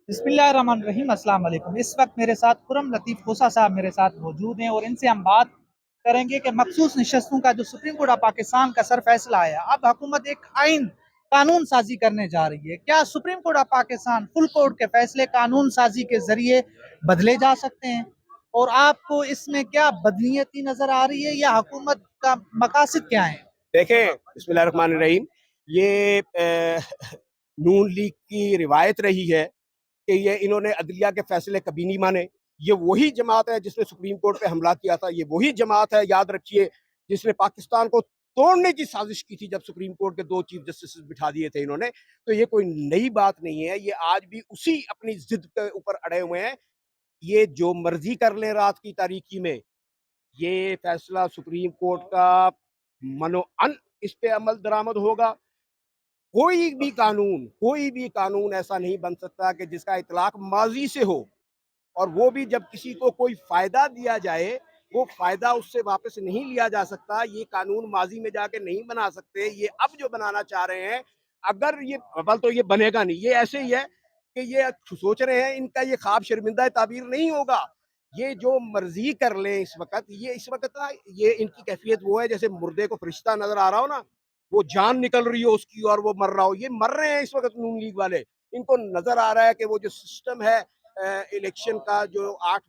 بسم اللہ الرحمن الرحیم۔ السلام علیکم۔ اس وقت میرے ساتھ خرم لطیف خوسا صاحب میرے ساتھ موجود ہیں اور ان سے ہم بات کریں گے کہ مخصوص نشستوں کا جو سپریم کورٹ آف پاکستان کا سر فیصلہ آیا، اب حکومت ایک قانون سازی کرنے جا رہی ہے۔ کیا supreme court of Pakistan full court کے فیصلے قانون سازی کے ذریعے بدلے جا سکتے ہیں؟ اور آپ کو اس میں کیا بدنیتی نظر آ رہی ہے یا حکومت کا مقاصد کیا ہیں؟ دیکھیں، بسم اللہ الرحمن الرحیم، یہ نون لیگ کی روایت رہی ہے کہ یہ انہوں نے عدلیہ کے فیصلے کبھی نہیں مانے۔ یہ وہی جماعت ہے جس نے سپریم کورٹ پہ حملہ کیا تھا، یہ وہی جماعت ہے، یاد رکھیے، جس نے پاکستان کو توڑنے کی سازش کی تھی جب سپریم کورٹ کے 2 چیف جسٹس بٹھا دیے تھے انہوں نے۔ تو یہ کوئی نئی بات نہیں ہے، یہ آج بھی اسی اپنی ضد کے اوپر اڑے ہوئے ہیں۔ یہ جو مرضی کر لیں رات کی تاریکی میں، یہ فیصلہ سپریم کورٹ کا منو ان اس پہ عمل درآمد ہوگا۔ کوئی بھی قانون ایسا نہیں بن سکتا کہ جس کا اطلاق ماضی سے ہو، اور وہ بھی جب کسی کو کوئی فائدہ دیا جائے، وہ فائدہ اس سے واپس نہیں لیا جا سکتا۔ یہ قانون ماضی میں جا کے نہیں بنا سکتے، یہ اب جو بنانا چاہ رہے ہیں، اگر یہ اول تو یہ بنے گا نہیں، یہ ایسے ہی ہے کہ یہ سوچ رہے ہیں، ان کا یہ خواب شرمندہ تعبیر نہیں ہوگا۔ یہ جو مرضی کر لیں اس وقت نا، یہ ان کی کیفیت وہ ہے جیسے مردے کو فرشتہ نظر آ رہا ہو نا، وہ جان نکل رہی ہو اس کی اور وہ مر رہا ہو۔ یہ مر رہے ہیں اس وقت نون لیگ والے، ان کو نظر آ رہا ہے کہ وہ جو سسٹم ہے الیکشن کا جو 8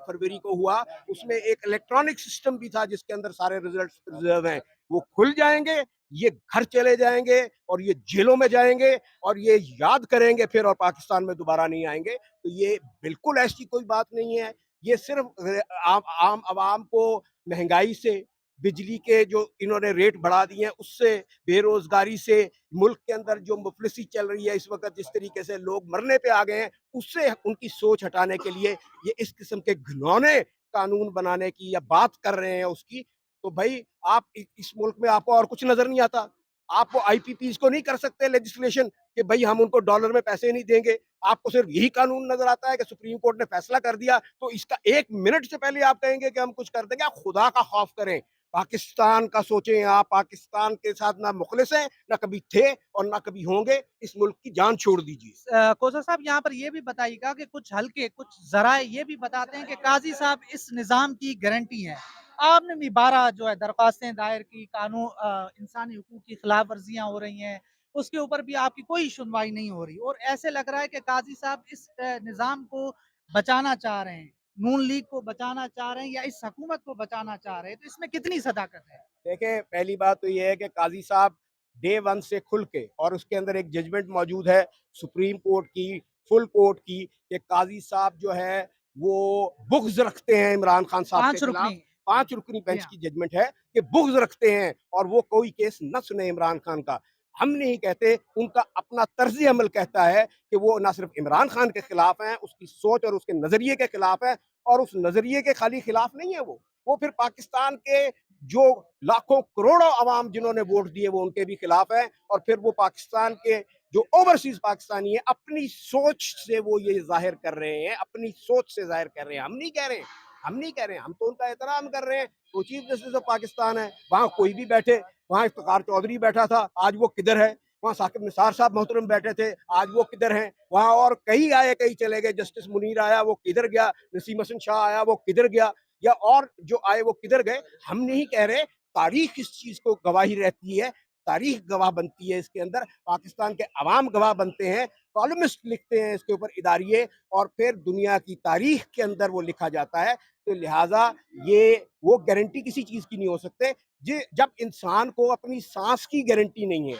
فروری کو ہوا، اس میں ایک الیکٹرانک سسٹم بھی تھا جس کے اندر سارے ریزلٹس ریزرو ہیں، وہ کھل جائیں گے، یہ گھر چلے جائیں گے اور یہ جیلوں میں جائیں گے اور یہ یاد کریں گے پھر، اور پاکستان میں دوبارہ نہیں آئیں گے۔ تو یہ بالکل ایسی کوئی بات نہیں ہے، یہ صرف عام عوام کو مہنگائی سے، بجلی کے جو انہوں نے ریٹ بڑھا دیے ہیں اس سے، بے روزگاری سے، ملک کے اندر جو مفلسی چل رہی ہے اس وقت، جس طریقے سے لوگ مرنے پہ آ گئے ہیں، اس سے ان کی سوچ ہٹانے کے لیے یہ اس قسم کے گھنونے قانون بنانے کی یا بات کر رہے ہیں اس کی۔ تو بھائی، آپ اس ملک میں آپ کو اور کچھ نظر نہیں آتا؟ آپ کو آئی پی پیز کو نہیں کر سکتے لیجسلیشن کہ بھائی ہم ان کو ڈالر میں پیسے نہیں دیں گے؟ آپ کو صرف یہی قانون نظر آتا ہے کہ سپریم کورٹ نے فیصلہ کر دیا تو اس کا 1 منٹ سے پہلے آپ کہیں گے کہ ہم کچھ کر دیں گے؟ آپ خدا کا خوف کریں، پاکستان کا سوچیں۔ آپ پاکستان کے ساتھ نہ مخلص ہیں، نہ کبھی تھے اور نہ کبھی ہوں گے۔ اس ملک کی جان چھوڑ دیجیے۔ کوثر صاحب، یہاں پر یہ بھی بتائیے گا کہ کچھ ذرائع یہ بھی بتاتے ہیں کہ قاضی صاحب اس نظام کی گارنٹی ہے۔ آپ نے بھی 12 جو ہے درخواستیں دائر کی، قانون انسانی حقوق کی خلاف ورزیاں ہو رہی ہیں، اس کے اوپر بھی آپ کی کوئی سنوائی نہیں ہو رہی، اور ایسے لگ رہا ہے کہ قاضی صاحب اس نظام کو بچانا چاہ رہے ہیں، نون لیگ کو بچانا چاہ رہے ہیں یا اس حکومت کو بچانا چاہ رہے ہیں، تو اس میں کتنی صداقت ہے؟ دیکھیں، پہلی بات تو یہ ہے کہ قاضی صاحب ڈے 1 سے کھل کے، اور اس کے اندر ایک ججمنٹ موجود ہے سپریم کورٹ کی، فل کورٹ کی، کہ قاضی صاحب جو ہے وہ بغض رکھتے ہیں عمران خان صاحب کے 5 خلاف۔ رکنی 5 رکنی جی بینچ ہاں۔ کی ججمنٹ ہے کہ بغض رکھتے ہیں اور وہ کوئی کیس نہ سنے عمران خان کا۔ ہم نہیں کہتے، ان کا اپنا طرز عمل کہتا ہے کہ وہ نہ صرف عمران خان کے خلاف ہیں، اس کی سوچ اور اس کے نظریے کے خلاف ہیں، اور اس نظریے کے خالی خلاف نہیں ہے وہ پھر پاکستان کے جو لاکھوں کروڑوں عوام جنہوں نے ووٹ دیے وہ ان کے بھی خلاف ہیں، اور پھر وہ پاکستان کے جو اوورسیز پاکستانی ہیں اپنی سوچ سے وہ یہ ظاہر کر رہے ہیں، اپنی سوچ سے ظاہر کر رہے ہیں۔ ہم نہیں کہہ رہے ہیں، ہم تو ان کا احترام کر رہے ہیں۔ وہ چیف جسٹس آف پاکستان ہے، وہاں کوئی بھی بیٹھے، وہاں افتخار چودھری بیٹھا تھا، آج وہ کدھر ہے؟ وہاں ثاقب نثار صاحب محترم بیٹھے تھے، آج وہ کدھر ہیں؟ وہاں اور کئی آئے، کئی چلے گئے، جسٹس منیر آیا وہ کدھر گیا، نسیم حسن شاہ آیا وہ کدھر گیا، یا اور جو آئے وہ کدھر گئے؟ ہم نہیں کہہ رہے، تاریخ اس چیز کو گواہی رہتی ہے، تاریخ گواہ بنتی ہے، اس کے اندر پاکستان کے عوام گواہ بنتے ہیں، کالمسٹ لکھتے ہیں اس کے اوپر اداریے، اور پھر دنیا کی تاریخ کے اندر وہ لکھا جاتا ہے۔ تو لہٰذا یہ وہ گارنٹی کسی چیز کی نہیں ہو سکتے جب انسان کو اپنی سانس کی گارنٹی نہیں ہے۔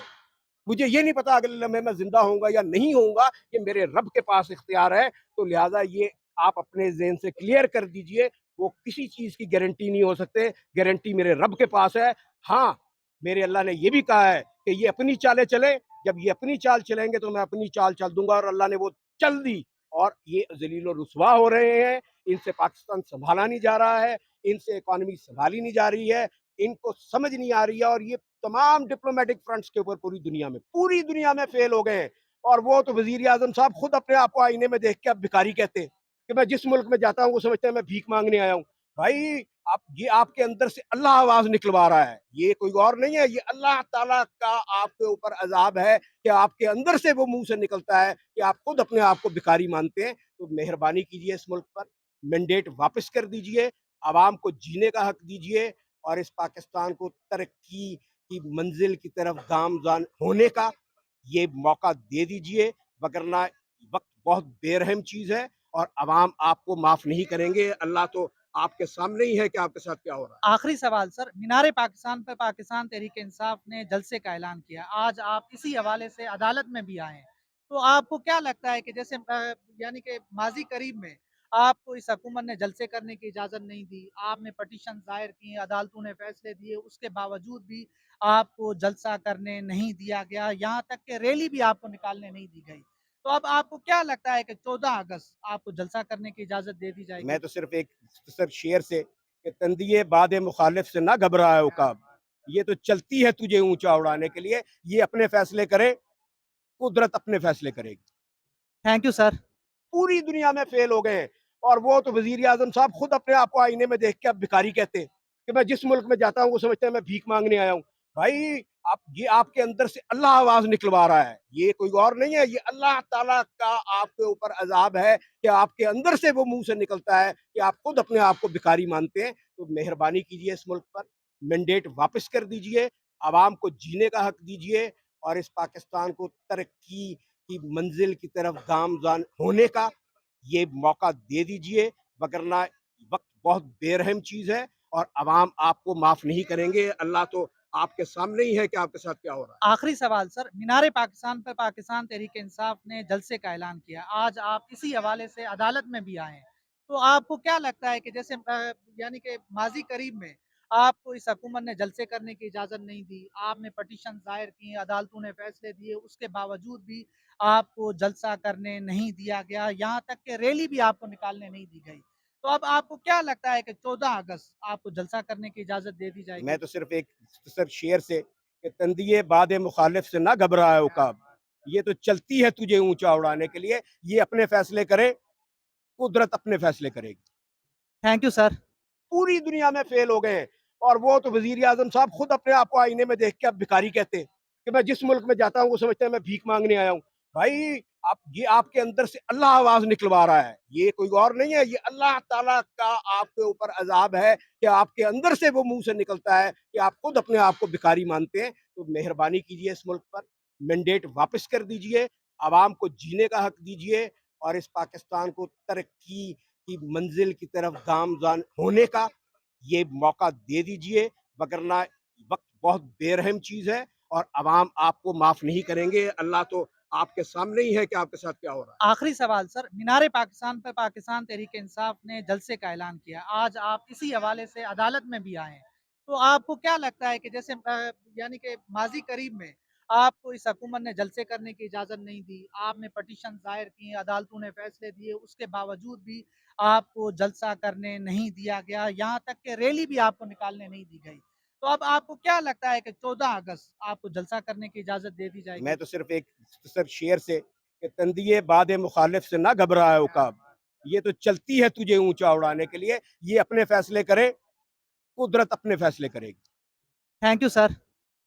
مجھے یہ نہیں پتا اگلے لمحے میں زندہ ہوں گا یا نہیں ہوں گا، یہ میرے رب کے پاس اختیار ہے۔ تو لہٰذا یہ آپ اپنے ذہن سے کلیئر کر دیجئے، وہ کسی چیز کی گارنٹی نہیں ہو سکتے، گارنٹی میرے رب کے پاس ہے۔ ہاں، میرے اللہ نے یہ بھی کہا ہے کہ یہ اپنی چالیں چلیں، جب یہ اپنی چال چلیں گے تو میں اپنی چال چل دوں گا، اور اللہ نے وہ چل دی، اور یہ ذلیل و رسوا ہو رہے ہیں۔ ان سے پاکستان سنبھالا نہیں جا رہا ہے، ان سے اکانومی سنبھالی نہیں جا رہی ہے، ان کو سمجھ نہیں آ رہی ہے، اور یہ تمام ڈپلومیٹک فرنٹس کے اوپر پوری دنیا میں فیل ہو گئے ہیں۔ اور وہ تو وزیر اعظم صاحب خود اپنے آپ کو آئینے میں دیکھ کے اب بھکاری کہتے ہیں کہ میں جس ملک میں جاتا ہوں وہ سمجھتے ہیں میں بھیک مانگنے آیا ہوں۔ بھائی یہ آپ کے اندر سے اللہ آواز نکلوا رہا ہے، یہ کوئی اور نہیں ہے، یہ اللہ تعالیٰ کا آپ کے اوپر عذاب ہے کہ آپ کے اندر سے وہ منہ سے نکلتا ہے کہ آپ خود اپنے آپ کو بھکاری مانتے ہیں۔ تو مہربانی کیجئے اس ملک پر مینڈیٹ واپس کر دیجئے، عوام کو جینے کا حق دیجئے اور اس پاکستان کو ترقی کی منزل کی طرف گامزن ہونے کا یہ موقع دے دیجئے، وگرنہ وقت بہت بے رحم چیز ہے اور عوام آپ کو معاف نہیں کریں گے۔ اللہ تو آپ کے سامنے ہی ہے کہ آپ کے ساتھ کیا ہو رہا ہے۔ آخری سوال سر، مینار پاکستان پر پاکستان تحریک انصاف نے جلسے کا اعلان کیا، آج آپ اسی حوالے سے عدالت میں بھی آئے ہیں، تو آپ کو کیا لگتا ہے کہ جیسے یعنی کہ ماضی قریب میں آپ کو اس حکومت نے جلسے کرنے کی اجازت نہیں دی، آپ نے پٹیشن دائر کی، عدالتوں نے فیصلے دیے، اس کے باوجود بھی آپ کو جلسہ کرنے نہیں دیا گیا، یہاں تک کہ ریلی بھی آپ کو نکالنے نہیں دی گئی، تو اب آپ کو کیا لگتا ہے کہ 14 اگست آپ کو جلسہ کرنے کی اجازت دے دی جائے میں گی؟ تو صرف ایک مختصر شعر سے کہ تندیے باد مخالف سے نہ گھبرائے عقاب، یہ تو چلتی ہے تجھے اونچا اڑانے کے لیے، یہ اپنے فیصلے کرے، قدرت اپنے فیصلے کرے گی۔ Thank you sir. پوری دنیا میں فیل ہو گئے ہیں اور وہ تو وزیر اعظم صاحب خود اپنے آپ کو آئینے میں دیکھ کے اب بھکاری کہتے ہیں کہ میں جس ملک میں جاتا ہوں وہ سمجھتے ہیں میں بھیک مانگنے آیا ہوں۔ بھائی یہ آپ کے اندر سے اللہ آواز نکلوا رہا ہے، یہ کوئی اور نہیں ہے، یہ اللہ تعالیٰ کا آپ کے اوپر عذاب ہے کہ آپ کے اندر سے وہ منہ سے نکلتا ہے کہ آپ خود اپنے آپ کو بھکاری مانتے ہیں۔ تو مہربانی کیجئے اس ملک پر مینڈیٹ واپس کر دیجئے، عوام کو جینے کا حق دیجئے اور اس پاکستان کو ترقی کی منزل کی طرف گامزن ہونے کا یہ موقع دے دیجئے، وگرنہ وقت بہت بے رحم چیز ہے اور عوام آپ کو معاف نہیں کریں گے۔ اللہ تو آپ کے سامنے ہی ہے کہ آپ کے ساتھ کیا ہو رہا ہے۔ آخری سوال سر، مینار پاکستان پر پاکستان تحریک انصاف نے جلسے کا اعلان کیا، آج آپ اسی حوالے سے عدالت میں بھی آئے ہیں، تو آپ کو کیا لگتا ہے کہ جیسے یعنی کہ ماضی قریب میں آپ کو اس حکومت نے جلسے کرنے کی اجازت نہیں دی، آپ نے پٹیشن دائر کی، عدالتوں نے فیصلے دیے، اس کے باوجود بھی آپ کو جلسہ کرنے نہیں دیا گیا، یہاں تک کہ ریلی بھی آپ کو نکالنے نہیں دی گئی، تو اب آپ کو کیا لگتا ہے کہ 14 اگست آپ کو جلسہ کرنے کی اجازت دے دی جائے میں گی؟ تو صرف ایک مختصر شعر سے کہ تندیے باد مخالف سے نہ گھبرائے عقاب، یہ تو چلتی ہے تجھے اونچا اڑانے کے لیے، یہ اپنے فیصلے کرے، قدرت اپنے فیصلے کرے گی۔ Thank you sir. پوری دنیا میں فیل ہو گئے ہیں اور وہ تو وزیر اعظم صاحب خود اپنے آپ کو آئینے میں دیکھ کے اب بھکاری کہتے ہیں کہ میں جس ملک میں جاتا ہوں وہ سمجھتے ہیں میں بھیک مانگنے آیا ہوں۔ بھائی یہ آپ کے اندر سے اللہ آواز نکلوا رہا ہے، یہ کوئی اور نہیں ہے، یہ اللہ تعالیٰ کا آپ کے اوپر عذاب ہے کہ آپ کے اندر سے وہ منہ سے نکلتا ہے کہ آپ خود اپنے آپ کو بھکاری مانتے ہیں۔ تو مہربانی کیجئے اس ملک پر مینڈیٹ واپس کر دیجئے، عوام کو جینے کا حق دیجئے اور اس پاکستان کو ترقی کی منزل کی طرف گامزن ہونے کا یہ موقع دے دیجئے، وگرنہ وقت بہت بے رحم چیز ہے اور عوام آپ کو معاف نہیں کریں گے۔ اللہ تو آپ کے سامنے ہی ہے کہ آپ کے ساتھ کیا ہو رہا ہے۔ آخری سوال سر، مینار پاکستان پر پاکستان تحریک انصاف نے جلسے کا اعلان کیا، آج آپ اسی حوالے سے عدالت میں بھی آئے ہیں، تو آپ کو کیا لگتا ہے کہ جیسے یعنی کہ ماضی قریب میں آپ کو اس حکومت نے جلسے کرنے کی اجازت نہیں دی، آپ نے پٹیشن دائر کی، عدالتوں نے فیصلے دیے، اس کے باوجود بھی آپ کو جلسہ کرنے نہیں دیا گیا، یہاں تک کہ ریلی بھی آپ کو نکالنے نہیں دی گئی، تو اب آپ کو کیا لگتا ہے کہ 14 اگست آپ کو جلسہ کرنے کی اجازت دے دی جائے میں گی؟ تو صرف ایک مختصر شعر سے کہ تندیے باد مخالف سے نہ گھبرائے عقاب، یہ تو چلتی ہے تجھے اونچا اڑانے کے لیے، یہ اپنے فیصلے کرے، قدرت اپنے فیصلے کرے گی۔ Thank you sir.